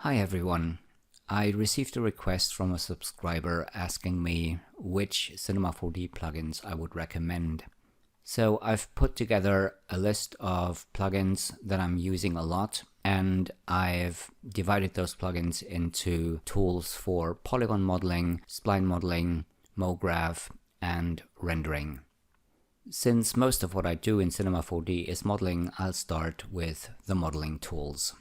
Hi everyone. I received a request from a subscriber asking me which Cinema 4D plugins I would recommend. So I've put together a list of plugins that I'm using a lot, and I've divided those plugins into tools for Polygon Modeling, Spline Modeling, MoGraph, and rendering. Since most of what I do in Cinema 4D is modeling, I'll start with the modeling tools.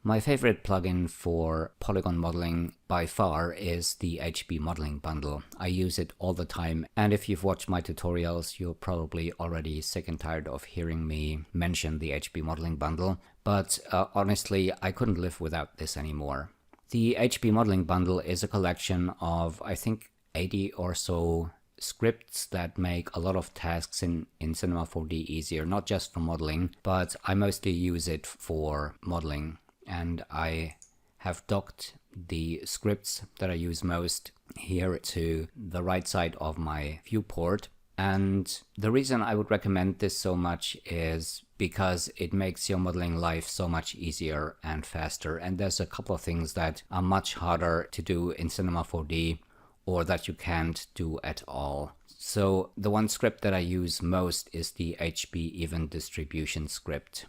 My favorite plugin for Polygon modeling by far is the HB modeling bundle. I use it all the time, and if you've watched my tutorials, you're probably already sick and tired of hearing me mention the HB modeling bundle, but honestly, I couldn't live without this anymore. The HB modeling bundle is a collection of, I think, 80 or so scripts that make a lot of tasks in Cinema 4D easier, not just for modeling, but I mostly use it for modeling. And I have docked the scripts that I use most here to the right side of my viewport. And the reason I would recommend this so much is because it makes your modeling life so much easier and faster. And there's a couple of things that are much harder to do in Cinema 4D or that you can't do at all. So the one script that I use most is the HB even distribution script.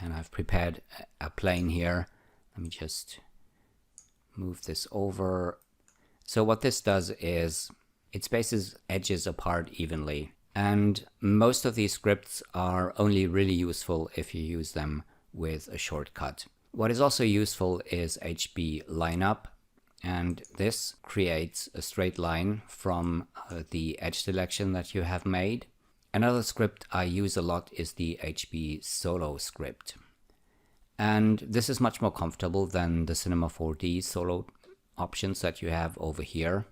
And I've prepared a plane here. Let me just move this over. So what this does is it spaces edges apart evenly. And most of these scripts are only really useful if you use them with a shortcut. What is also useful is HB lineup. And this creates a straight line from the edge selection that you have made. Another script I use a lot is the HB solo script. And this is much more comfortable than the Cinema 4D solo options that you have over here.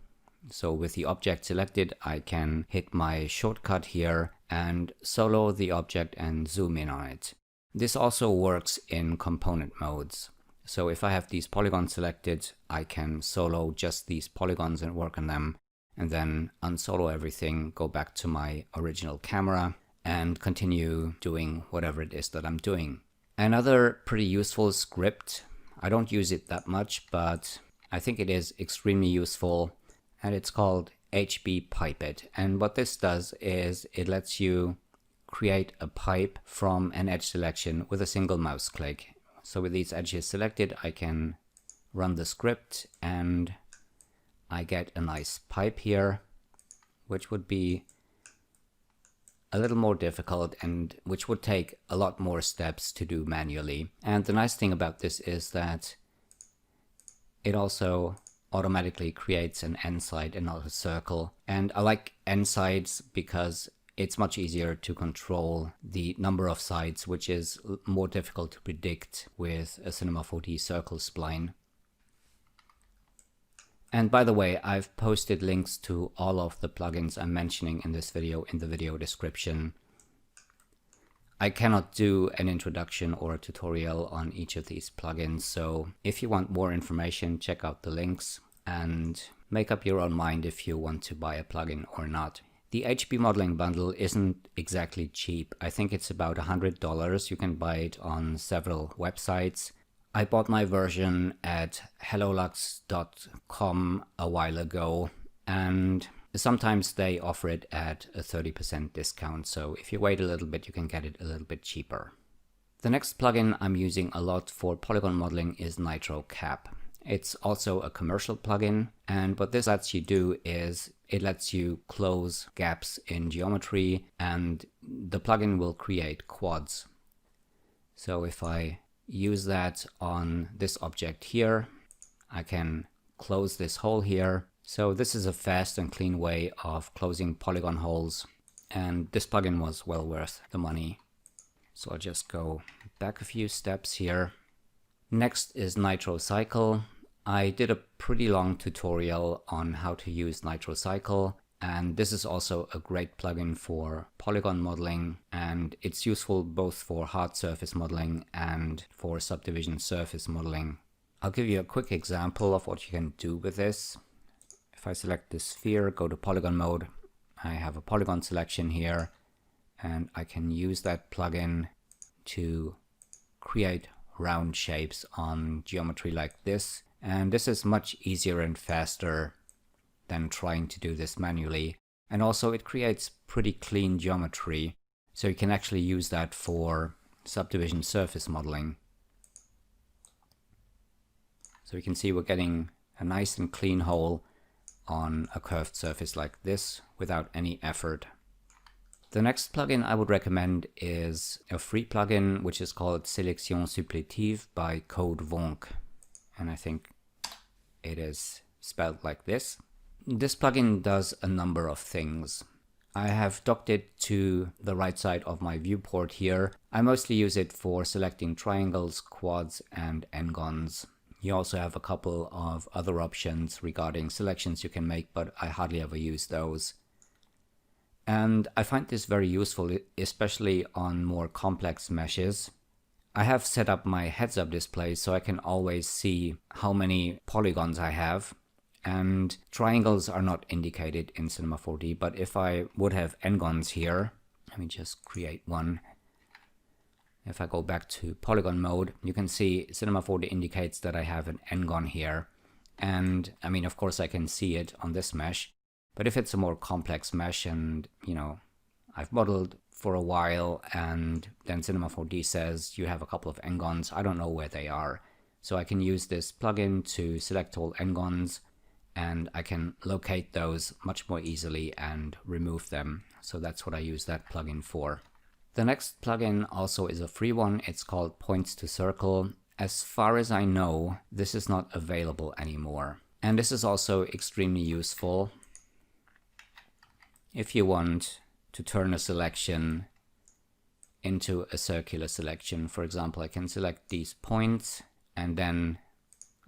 So with the object selected, I can hit my shortcut here and solo the object and zoom in on it. This also works in component modes. So if I have these polygons selected, I can solo just these polygons and work on them, and then unsolo everything, go back to my original camera, and continue doing whatever it is that I'm doing. Another pretty useful script, I don't use it that much, but I think it is extremely useful, and it's called HB Pipette. And what this does is it lets you create a pipe from an edge selection with a single mouse click. So with these edges selected, I can run the script and I get a nice pipe here, which would be a little more difficult and which would take a lot more steps to do manually. And the nice thing about this is that it also automatically creates an end side and not a circle. And I like end sides because it's much easier to control the number of sides, which is more difficult to predict with a Cinema 4D circle spline. And by the way, I've posted links to all of the plugins I'm mentioning in this video in the video description. I cannot do an introduction or a tutorial on each of these plugins, so if you want more information, check out the links and make up your own mind if you want to buy a plugin or not. The HB modeling bundle isn't exactly cheap. I think it's about $100. You can buy it on several websites. I bought my version at hellolux.com a while ago, and sometimes they offer it at a 30% discount, so if you wait a little bit, you can get it a little bit cheaper. The next plugin I'm using a lot for polygon modeling is NitroCap. It's also a commercial plugin, and what this lets you do is it lets you close gaps in geometry, and the plugin will create quads. So if I use that on this object here, I can close this hole here. So this is a fast and clean way of closing polygon holes, and this plugin was well worth the money. So I'll just go back a few steps here. Next is NitroCycle. I did a pretty long tutorial on how to use NitroCycle, and this is also a great plugin for polygon modeling, and it's useful both for hard surface modeling and for subdivision surface modeling. I'll give you a quick example of what you can do with this. If I select this sphere, go to polygon mode, I have a polygon selection here, and I can use that plugin to create round shapes on geometry like this. And this is much easier and faster than trying to do this manually. And also it creates pretty clean geometry, so you can actually use that for subdivision surface modeling. So you can see we're getting a nice and clean hole on a curved surface like this without any effort. The next plugin I would recommend is a free plugin which is called Sélections supplétives by Code Vonc. And I think it is spelled like this. This plugin does a number of things. I have docked it to the right side of my viewport here. I mostly use it for selecting triangles, quads, and n-gons. You also have a couple of other options regarding selections you can make, but I hardly ever use those. And I find this very useful, especially on more complex meshes. I have set up my heads-up display so I can always see how many polygons I have. And triangles are not indicated in Cinema 4D, but if I would have n-gons here, let me just create one. If I go back to polygon mode, you can see Cinema 4D indicates that I have an n-gon here. And I mean, of course I can see it on this mesh, but if it's a more complex mesh and, you know, I've modeled for a while and then Cinema 4D says you have a couple of n-gons, I don't know where they are. So I can use this plugin to select all n-gons, and I can locate those much more easily and remove them. So that's what I use that plugin for. The next plugin also is a free one. It's called pointstocircle. As far as I know, this is not available anymore. And this is also extremely useful if you want to turn a selection into a circular selection. For example, I can select these points, and then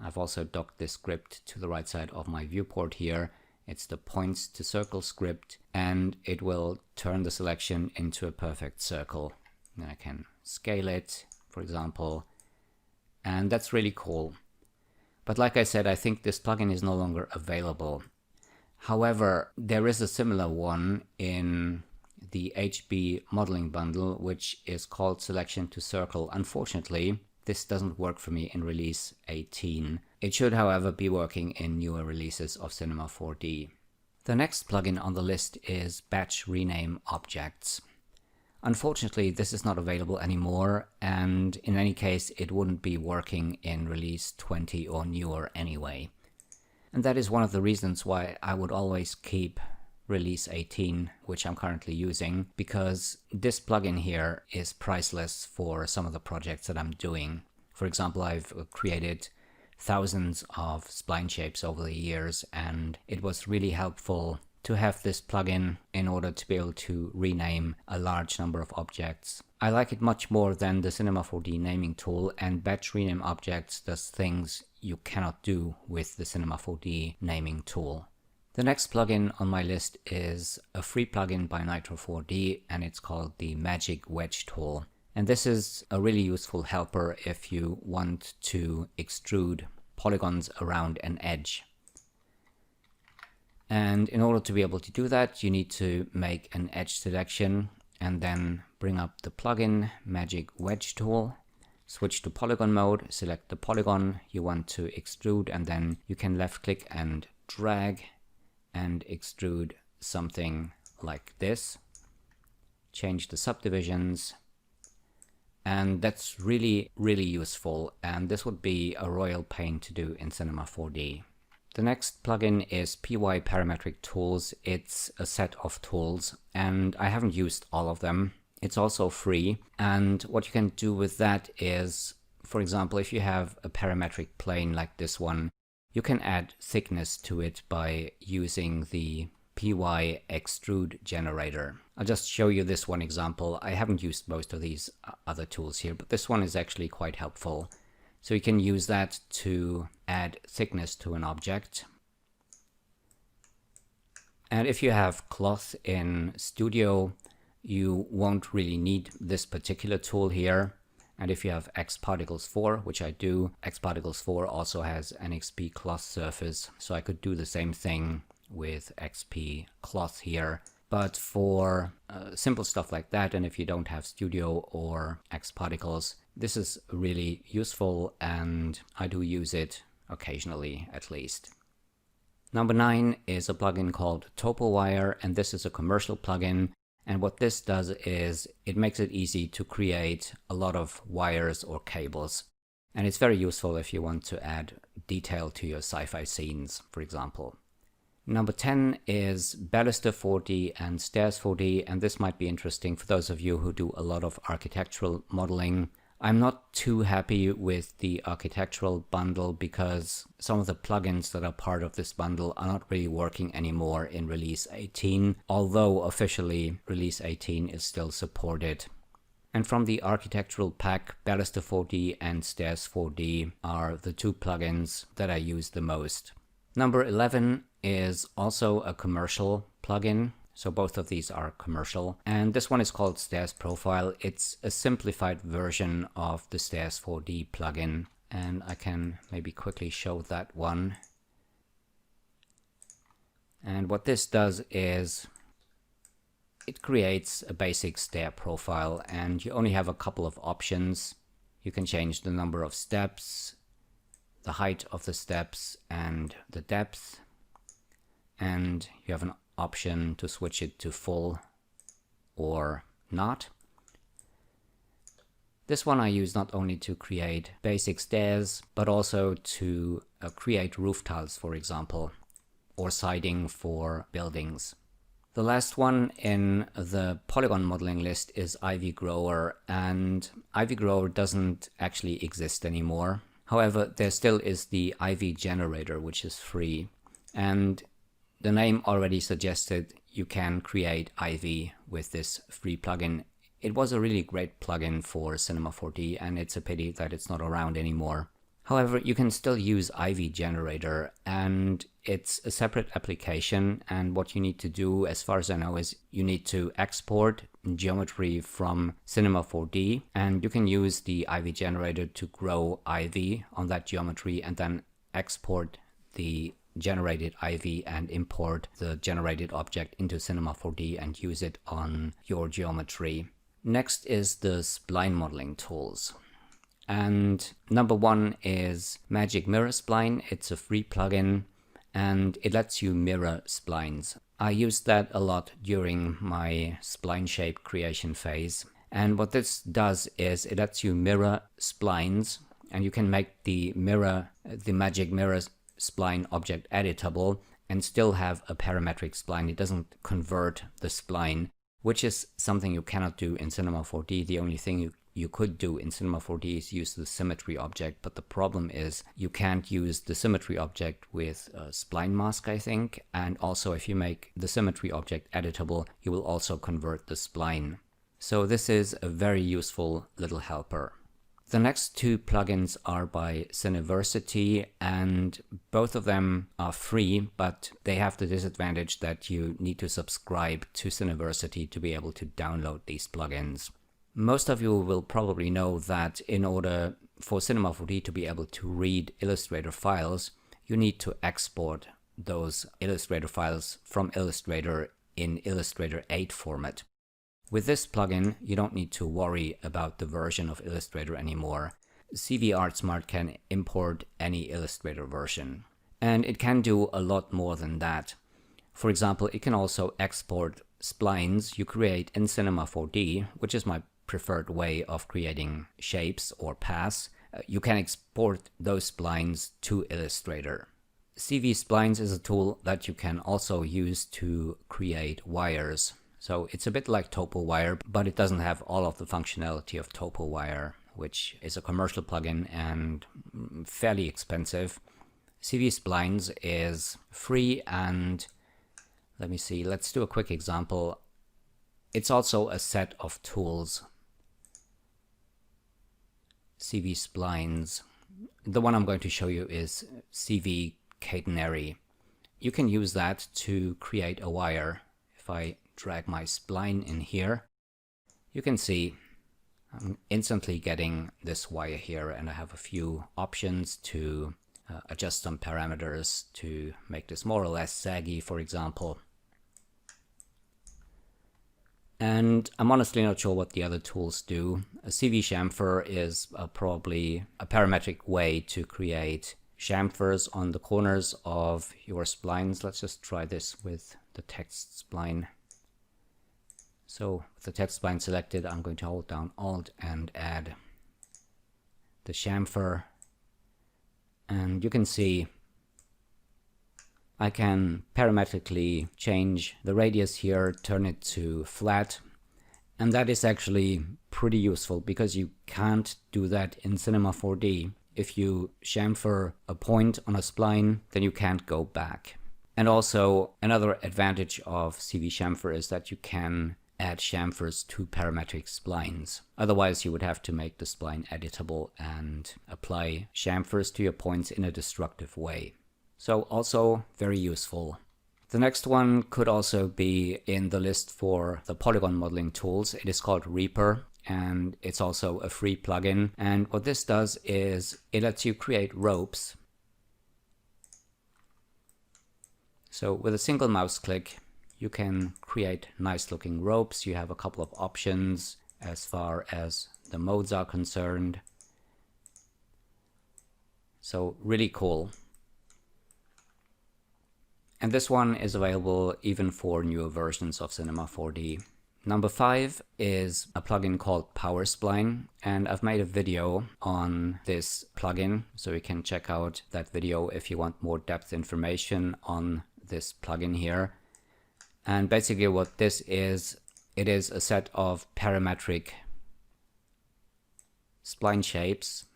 I've also docked this script to the right side of my viewport here. It's the pointstocircle script, and it will turn the selection into a perfect circle. Then I can scale it, for example, and that's really cool. But like I said, I think this plugin is no longer available. However, there is a similar one in the HB modeling bundle, which is called Selection to Circle. Unfortunately, this doesn't work for me in release 18. It should, however, be working in newer releases of Cinema 4D. The next plugin on the list is Batch Rename Objects. Unfortunately, this is not available anymore, and in any case, it wouldn't be working in release 20 or newer anyway. And that is one of the reasons why I would always keep release 18, which I'm currently using, because this plugin here is priceless for some of the projects that I'm doing. For example, I've created thousands of spline shapes over the years, and it was really helpful to have this plugin in order to be able to rename a large number of objects. I like it much more than the Cinema 4D naming tool, and Batch Rename Objects does things you cannot do with the Cinema 4D naming tool. The next plugin on my list is a free plugin by Nitro 4D, and it's called the Magic Wedge tool. And this is a really useful helper if you want to extrude polygons around an edge. And in order to be able to do that, you need to make an edge selection and then bring up the plugin Magic Wedge tool, switch to polygon mode, select the polygon you want to extrude, and then you can left click and drag and extrude something like this. Change the subdivisions, and that's really useful, and this would be a royal pain to do in Cinema 4D. The next plugin is Parametric Tools. It's a set of tools, and I haven't used all of them. It's also free, and what you can do with that is, for example, if you have a parametric plane like this one, you can add thickness to it by using the py extrude generator. I'll just show you this one example. I haven't used most of these other tools here, but this one is actually quite helpful. So you can use that to add thickness to an object. And if you have cloth in Studio, you won't really need this particular tool here. And if you have Xparticles 4, which I do, Xparticles 4 also has an XP cloth surface, so I could do the same thing with XP cloth here. But for simple stuff like that, and if you don't have Studio or Xparticles, this is really useful and I do use it occasionally at least. Number 9 is a plugin called Topowire, and this is a commercial plugin. And what this does is it makes it easy to create a lot of wires or cables. And it's very useful if you want to add detail to your sci-fi scenes, for example. Number 10 is Baluster 4D and Stairs 4D, and this might be interesting for those of you who do a lot of architectural modeling. I'm not too happy with the architectural bundle because some of the plugins that are part of this bundle are not really working anymore in release 18, although officially release 18 is still supported. And from the architectural pack, Baluster 4D and Stairs 4D are the two plugins that I use the most. Number 11 is also a commercial plugin. So both of these are commercial, and this one is called Stairs Profile. It's a simplified version of the Stairs 4D plugin, and I can maybe quickly show that one. And what this does is it creates a basic stair profile, and you only have a couple of options. You can change the number of steps, the height of the steps, and the depth, and you have an option to switch it to full or not. This one I use not only to create basic stairs, but also to create roof tiles, for example, or siding for buildings. The last one in the Polygon modeling list is Ivy Grower, and Ivy Grower doesn't actually exist anymore. However, there still is the Ivy generator, which is free, and the name already suggested you can create Ivy with this free plugin. It was a really great plugin for Cinema 4D, and it's a pity that it's not around anymore. However, you can still use Ivy Generator, and it's a separate application, and what you need to do, as far as I know, is you need to export geometry from Cinema 4D, and you can use the Ivy Generator to grow Ivy on that geometry and then export the generated Ivy and import the generated object into Cinema 4D and use it on your geometry. Next is the Spline Modelling tools. And number 1 is Magic Mirror Spline. It's a free plugin and it lets you mirror splines. I used that a lot during my spline shape creation phase. And what this does is it lets you mirror splines, and you can make the Magic Mirror Spline object editable and still have a parametric spline. It doesn't convert the spline, which is something you cannot do in Cinema 4D. The only thing you could do in Cinema 4D is use the symmetry object, but the problem is you can't use the symmetry object with a spline mask, I think, and also if you make the symmetry object editable, you will also convert the spline. So this is a very useful little helper. The next two plugins are by Cineversity, and both of them are free, but they have the disadvantage that you need to subscribe to Cineversity to be able to download these plugins. Most of you will probably know that in order for Cinema 4D to be able to read Illustrator files, you need to export those Illustrator files from Illustrator in Illustrator 8 format. With this plugin, you don't need to worry about the version of Illustrator anymore. ArtSmart can import any Illustrator version. And it can do a lot more than that. For example, it can also export splines you create in Cinema 4D, which is my preferred way of creating shapes or paths. You can export those splines to Illustrator. cvSplines is a tool that you can also use to create wires. So it's a bit like Topowire, but it doesn't have all of the functionality of Topowire, which is a commercial plugin and fairly expensive. cvSplines is free, and let me see, let's do a quick example. It's also a set of tools. cvSplines. The one I'm going to show you is cvCatenary. You can use that to create a wire. If I drag my spline in here, you can see I'm instantly getting this wire here, and I have a few options to adjust some parameters to make this more or less saggy, for example. And I'm honestly not sure what the other tools do. A CV chamfer is probably a parametric way to create chamfers on the corners of your splines. Let's just try this with the text spline. So with the text spline selected, I'm going to hold down Alt and add the chamfer. And you can see I can parametrically change the radius here, turn it to flat. And that is actually pretty useful because you can't do that in Cinema 4D. If you chamfer a point on a spline, then you can't go back. And also another advantage of CV chamfer is that you can add chamfers to parametric splines. Otherwise you would have to make the spline editable and apply chamfers to your points in a destructive way. So also very useful. The next one could also be in the list for the Polygon Modelling tools. It is called Reeper, and it's also a free plugin. And what this does is it lets you create ropes. So with a single mouse click, you can create nice looking ropes. You have a couple of options as far as the modes are concerned. So really cool. And this one is available even for newer versions of Cinema 4D. Number 5 is a plugin called PowerSpline, and I've made a video on this plugin, so you can check out that video if you want more depth information on this plugin here. And basically what this is, it is a set of parametric spline shapes.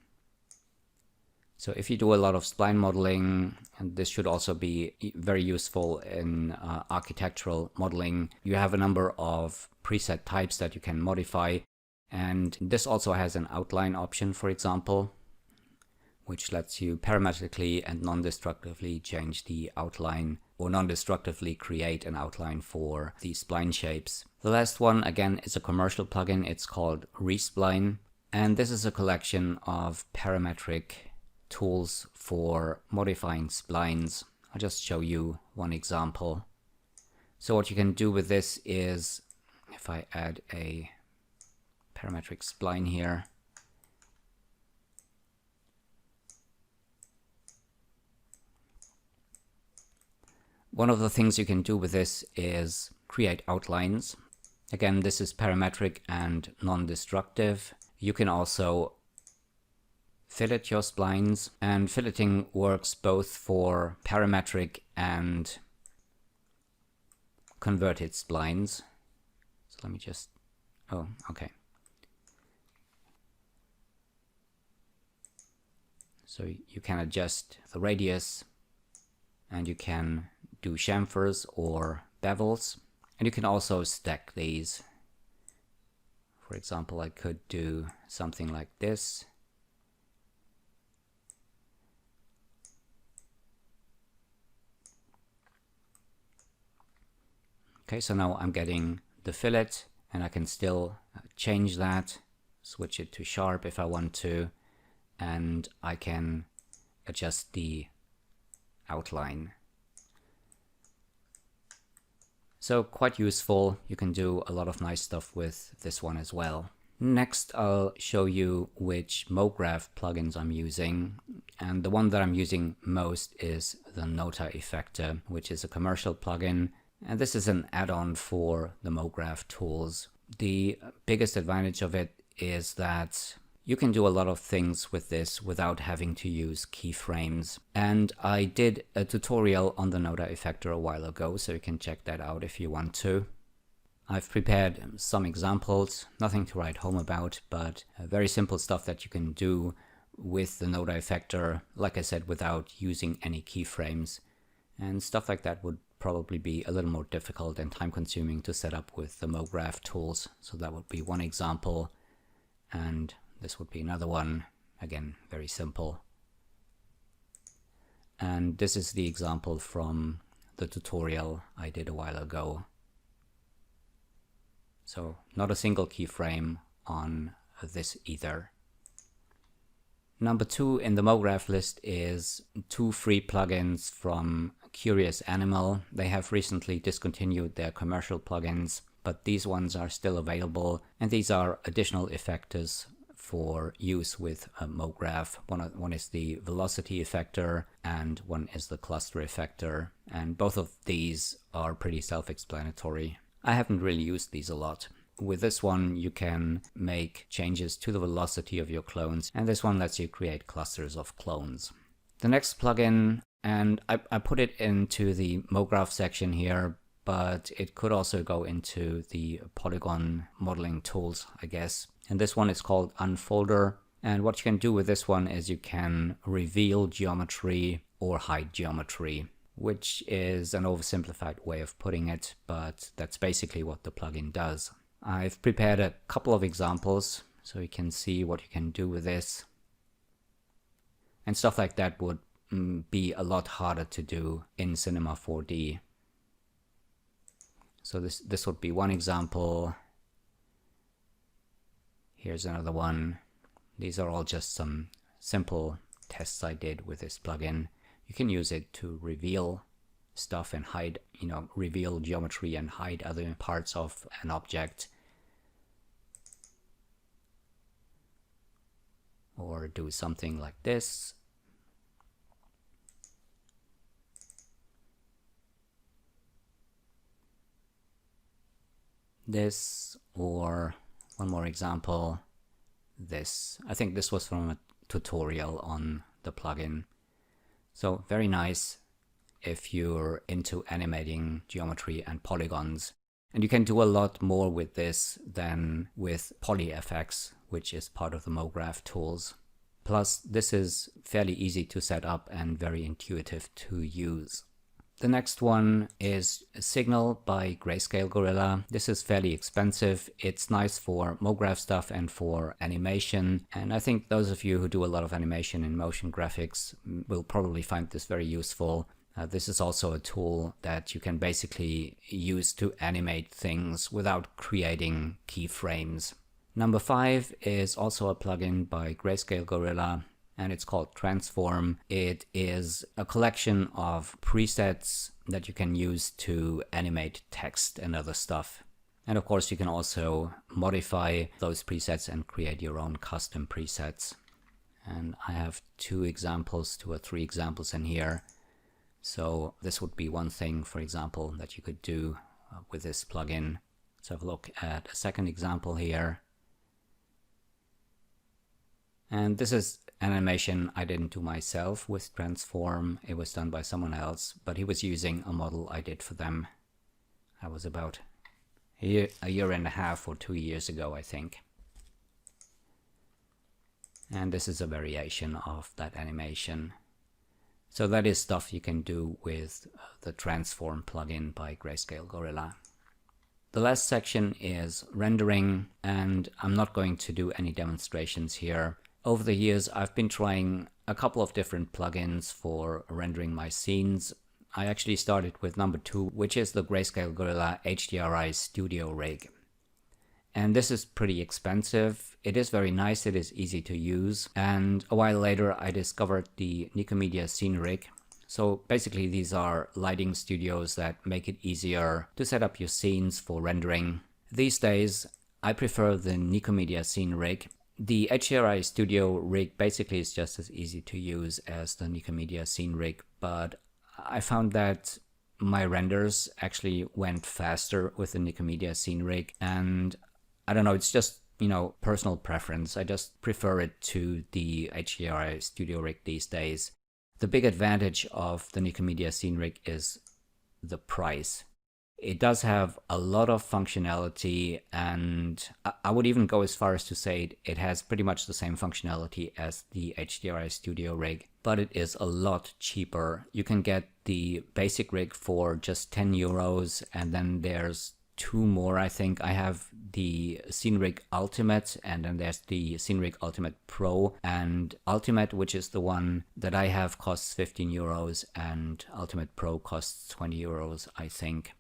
So if you do a lot of spline modeling, and this should also be very useful in architectural modeling, you have a number of preset types that you can modify. And this also has an outline option, for example, which lets you parametrically and non-destructively change the outline or non-destructively create an outline for these spline shapes. The last one, again, is a commercial plugin. It's called ReeceBlind, and this is a collection of parametric tools for modifying splines. I'll just show you one example. So what you can do with this is, if I add a parametric spline here, one of the things you can do with this is create outlines. Again, this is parametric and non-destructive. You can also fillet your splines, and filleting works both for parametric and converted splines. So let me just, oh, okay. So you can adjust the radius, and you can do chamfers or bevels, and you can also stack these. For example, I could do something like this. Okay, so now I'm getting the fillet, and I can still change that, switch it to sharp if I want to, and I can adjust the outline. So quite useful. You can do a lot of nice stuff with this one as well. Next, I'll show you which MoGraph plugins I'm using. And the one that I'm using most is the NOTA Effector, which is a commercial plugin. And this is an add-on for the MoGraph tools. The biggest advantage of it is that you can do a lot of things with this without having to use keyframes. And I did a tutorial on the NOTA Effector a while ago, so you can check that out if you want to. I've prepared some examples, nothing to write home about, but very simple stuff that you can do with the NOTA Effector, like I said, without using any keyframes. And stuff like that would probably be a little more difficult and time consuming to set up with the MoGraph tools. So that would be one example, and this would be another one. Again, very simple. And this is the example from the tutorial I did a while ago. So not a single keyframe on this either. Number 2 in the MoGraph list is 2 free plugins from Curious Animal. They have recently discontinued their commercial plugins, but these ones are still available, and these are additional effectors for use with MoGraph. One is the velocity effector and one is the cluster effector, and both of these are pretty self-explanatory. I haven't really used these a lot. With this one you can make changes to the velocity of your clones, and this one lets you create clusters of clones. The next plugin, and I put it into the MoGraph section here, but it could also go into the Polygon Modelling tools, I guess. And this one is called Unfolder. And what you can do with this one is you can reveal geometry or hide geometry, which is an oversimplified way of putting it, but that's basically what the plugin does. I've prepared a couple of examples so you can see what you can do with this. And stuff like that would be a lot harder to do in Cinema 4D. So this would be one example. Here's another one. These are all just some simple tests I did with this plugin. You can use it to reveal stuff and hide, reveal geometry and hide other parts of an object. Or do something like this. This, or one more example, this. I think this was from a tutorial on the plugin. So very nice if you're into animating geometry and polygons. And you can do a lot more with this than with PolyFX, which is part of the MoGraph tools. Plus, this is fairly easy to set up and very intuitive to use. The next one is Signal by Grayscale Gorilla. This is fairly expensive. It's nice for MoGraph stuff and for animation. And I think those of you who do a lot of animation in motion graphics will probably find this very useful. This is also a tool that you can basically use to animate things without creating keyframes. Number 5 is also a plugin by Grayscale Gorilla, and it's called Transform. It is a collection of presets that you can use to animate text and other stuff. And of course you can also modify those presets and create your own custom presets. And I have 2 or 3 examples in here. So this would be one thing, for example, that you could do with this plugin. Let's have a look at a second example here. And this is an animation I didn't do myself with Transform. It was done by someone else, but he was using a model I did for them. That was about a year and a half or 2 years ago, I think. And this is a variation of that animation. So that is stuff you can do with the Transform plugin by Grayscale Gorilla. The last section is rendering, and I'm not going to do any demonstrations here. Over the years, I've been trying a couple of different plugins for rendering my scenes. I actually started with number 2, which is the Grayscale Gorilla HDRI Studio Rig. And this is pretty expensive. It is very nice, it is easy to use. And a while later I discovered the Nicomedia Scene Rig. So basically these are lighting studios that make it easier to set up your scenes for rendering. These days I prefer the Nicomedia Scene Rig. The HDRI Studio Rig basically is just as easy to use as the Nicomedia Scene Rig, but I found that my renders actually went faster with the Nicomedia Scene Rig, and I don't know, it's just, personal preference. I just prefer it to the HDRI Studio Rig these days. The big advantage of the Nicomedia Scene Rig is the price. It does have a lot of functionality, and I would even go as far as to say it has pretty much the same functionality as the HDRI Studio Rig, but it is a lot cheaper. You can get the basic rig for just 10 euros, and then there's 2 more, I think. I have the Scene Rig Ultimate, and then there's the Scene Rig Ultimate Pro, and Ultimate, which is the one that I have, costs 15 euros, and Ultimate Pro costs 20 euros, I think.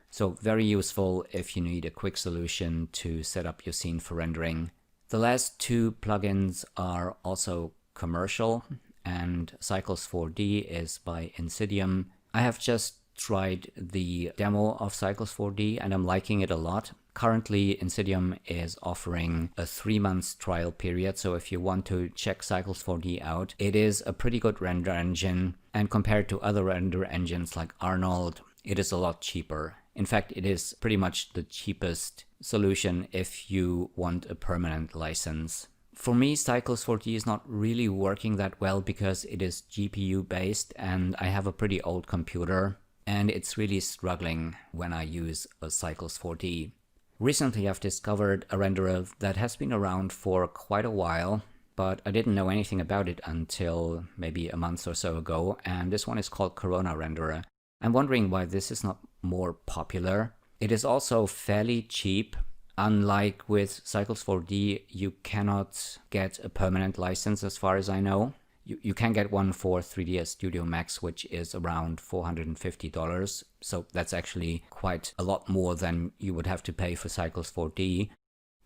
So very useful if you need a quick solution to set up your scene for rendering. The last 2 plugins are also commercial, and Cycles 4D is by Insidium. I have just tried the demo of Cycles 4D and I'm liking it a lot. Currently, Insidium is offering a 3-month trial period, so if you want to check Cycles 4D out, it is a pretty good render engine, and compared to other render engines like Arnold, it is a lot cheaper. In fact, it is pretty much the cheapest solution if you want a permanent license. For me, Cycles 4D is not really working that well because it is GPU based and I have a pretty old computer and it's really struggling when I use a Cycles 4D. Recently I've discovered a renderer that has been around for quite a while, but I didn't know anything about it until maybe a month or so ago, and this one is called Corona Renderer. I'm wondering why this is not more popular. It is also fairly cheap. Unlike with Cycles 4D, you cannot get a permanent license as far as I know. You can get one for 3ds Studio Max, which is around $450. So that's actually quite a lot more than you would have to pay for Cycles 4D.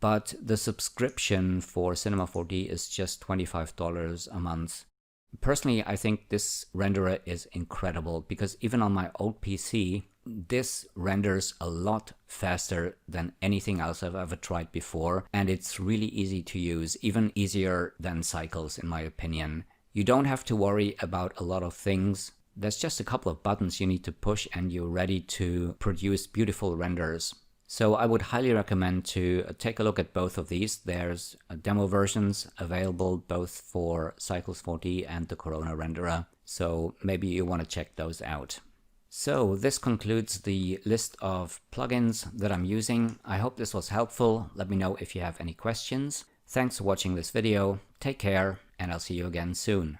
But the subscription for Cinema 4D is just $25 a month. Personally, I think this renderer is incredible because even on my old PC, this renders a lot faster than anything else I've ever tried before, and it's really easy to use, even easier than Cycles in my opinion. You don't have to worry about a lot of things. There's just a couple of buttons you need to push and you're ready to produce beautiful renders. So I would highly recommend to take a look at both of these. There's demo versions available both for Cycles 4D and the Corona Renderer. So maybe you want to check those out. So this concludes the list of plugins that I'm using. I hope this was helpful. Let me know if you have any questions. Thanks for watching this video. Take care, and I'll see you again soon.